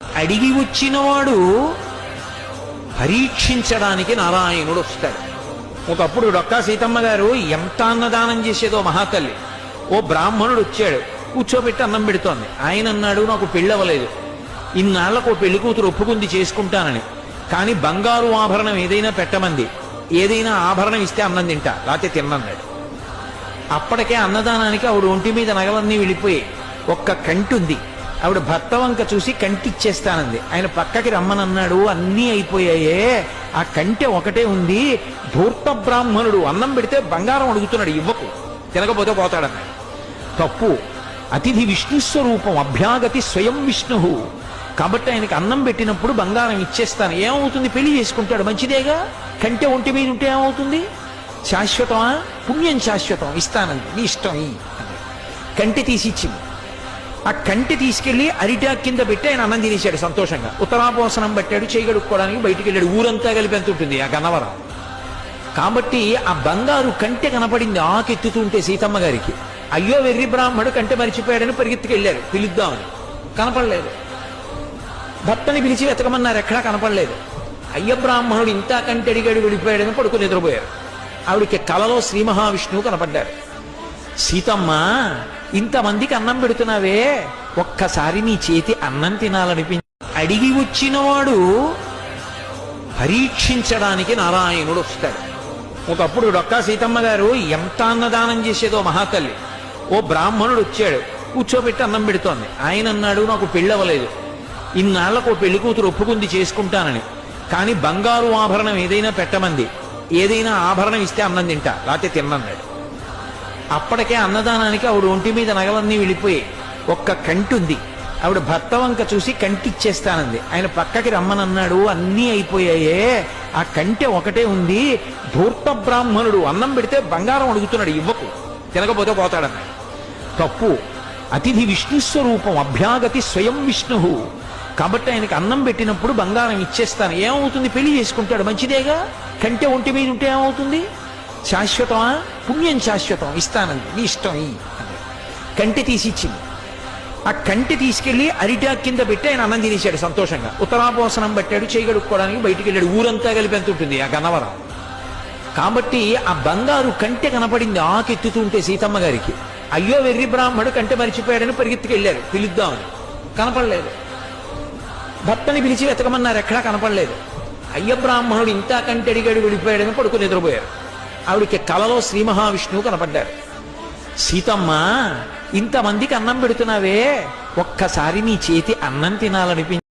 అడిగి వచ్చినవాడు పరీక్షించడానికి నారాయణుడు వస్తాడు. ఒకప్పుడు డొక్కా సీతమ్మ గారు ఎంత అన్నదానం చేసేదో మహాతల్లి. ఓ బ్రాహ్మణుడు వచ్చాడు, కూర్చోబెట్టి అన్నం పెడుతోంది. ఆయన అన్నాడు, నాకు పెళ్ళవలేదు, ఇన్నాళ్లకు పెళ్లి కూతురు ఒప్పుకుంది చేసుకుంటానని, కానీ బంగారు ఆభరణం ఏదైనా పెట్టమంది, ఏదైనా ఆభరణం ఇస్తే అన్నం తింటా, లేకపోతే తిన్నన్నాడు. అప్పటికే అన్నదానానికి ఆవిడ ఒంటి మీద నగలన్నీ వెళ్ళిపోయి ఒక్క కంటి ఉంది. ఆవిడ భర్త వంక చూసి కంటి ఇచ్చేస్తానంది. ఆయన పక్కకి రమ్మనన్నాడు, అన్నీ అయిపోయాయే, ఆ కంటె ఒకటే ఉంది. ధూర్త బ్రాహ్మణుడు అన్నం పెడితే బంగారం అడుగుతున్నాడు, ఇవ్వకు, తినకపోతే పోతాడన్నాడు. తప్పు. అతిథి విష్ణుస్వరూపం, అభ్యాగతి స్వయం విష్ణు. కాబట్టి ఆయనకి అన్నం పెట్టినప్పుడు బంగారం ఇచ్చేస్తాను. ఏమవుతుంది, పెళ్లి చేసుకుంటాడు, మంచిదేగా. కంటె ఒంటి మీద ఉంటే ఏమవుతుంది, శాశ్వతమా? పుణ్యం శాశ్వతం, ఇస్తానంది, నీ ఇష్టం ఈ. కంటె తీసి ఇచ్చింది. ఆ కంటె తీసుకెళ్లి అరిటాక్ కింద పెట్టి ఆయన అన్నం తినేశాడు సంతోషంగా. ఉత్తరాపోసనం పట్టాడు, చేయగడుక్కోవడానికి బయటికి వెళ్ళాడు. ఊరంతా కలిపి ఎంత ఉంటుంది ఆ గన్నవరం. కాబట్టి ఆ బంగారు కంటె కనపడింది ఆకెత్తుతుంటే సీతమ్మ గారికి. అయ్యో వెర్రి బ్రాహ్మడు కంటె మరిచిపోయాడని పరిగెత్తుకెళ్ళారు పిలుద్దామని. కనపడలేదు. భర్తని పిలిచి వెతకమన్నారు, ఎక్కడా కనపడలేదు. అయ్య బ్రాహ్మణుడు ఇంత కంటె అడిగాడు, వెళ్ళిపోయాడని పడుకుని నిద్రపోయారు. ఆవిడికి కలలో శ్రీ మహావిష్ణువు కనపడ్డారు. సీతమ్మ, ఇంతమందికి అన్నం పెడుతున్నావే, ఒక్కసారి నీ చేతి అన్నం తినాలనిపించి. అడిగి వచ్చినవాడు పరీక్షించడానికి నారాయణుడు వస్తాడు. ఒకప్పుడు డొక్కా సీతమ్మ గారు ఎంత అన్నదానం చేసేదో మహాతల్లి. ఓ బ్రాహ్మణుడు వచ్చాడు, కూర్చోబెట్టి అన్నం పెడుతోంది. ఆయన అన్నాడు, నాకు పెళ్ళవలేదు, ఇన్నాళ్లకు పెళ్లి కూతురు ఒప్పుకుంది చేసుకుంటానని, కానీ బంగారు ఆభరణం ఏదైనా పెట్టమంది, ఏదైనా ఆభరణం ఇస్తే అన్నం తింటా, లేకపోతే తిన్నన్నాడు. అప్పటికే అన్నదానానికి ఆవిడ ఒంటి మీద నగలన్నీ వెళ్ళిపోయి ఒక్క కంటి ఉంది. ఆవిడ భర్త వంక చూసి కంటి ఇచ్చేస్తానంది. ఆయన పక్కకి రమ్మనన్నాడు, అన్నీ అయిపోయాయే, ఆ కంటె ఒకటే ఉంది. ధూర్త బ్రాహ్మణుడు అన్నం పెడితే బంగారం అడుగుతున్నాడు, ఇవ్వకు, తినకపోతే పోతాడన్నాడు. తప్పు. అతిథి విష్ణుస్వరూపం, అభ్యాగతి స్వయం విష్ణు. కాబట్టి ఆయనకి అన్నం పెట్టినప్పుడు బంగారం ఇచ్చేస్తాను. ఏమవుతుంది, పెళ్లి చేసుకుంటాడు, మంచిదేగా. కంటె ఒంటి మీద ఉంటే ఏమవుతుంది, శాశ్వతమా? పుణ్యం శాశ్వతం, ఇస్తానంది, నీ ఇష్టం ఈ. కంటె తీసి ఇచ్చింది. ఆ కంటె తీసుకెళ్లి అరిటాక్ కింద పెట్టి ఆయన అన్నం తినేశాడు సంతోషంగా. ఉత్తరాపోసనం పట్టాడు, చేయగడుక్కోవడానికి బయటికి వెళ్ళాడు. ఊరంతా కలిపి ఎంత ఉంటుంది ఆ గన్నవరం. కాబట్టి ఆ బంగారు కంటె కనపడింది ఆకెత్తుతుంటే సీతమ్మ గారికి. అయ్యో వెర్రి బ్రాహ్మడు కంటె మరిచిపోయాడని పరిగెత్తుకెళ్ళారు పిలుద్దామని. కనపడలేదు. భర్తని పిలిచి వెతకమన్నారు, ఎక్కడా కనపడలేదు. అయ్య బ్రాహ్మణుడు ఇంత కంటె అడిగాడు, వెళ్ళిపోయాడని పడుకుని నిద్రపోయారు. ఆవిడికి కలలో శ్రీ మహావిష్ణువు కనపడ్డారు. సీతమ్మ, ఇంతమందికి అన్నం పెడుతున్నావే, ఒక్కసారి నీ చేతి అన్నం తినాలనిపించి.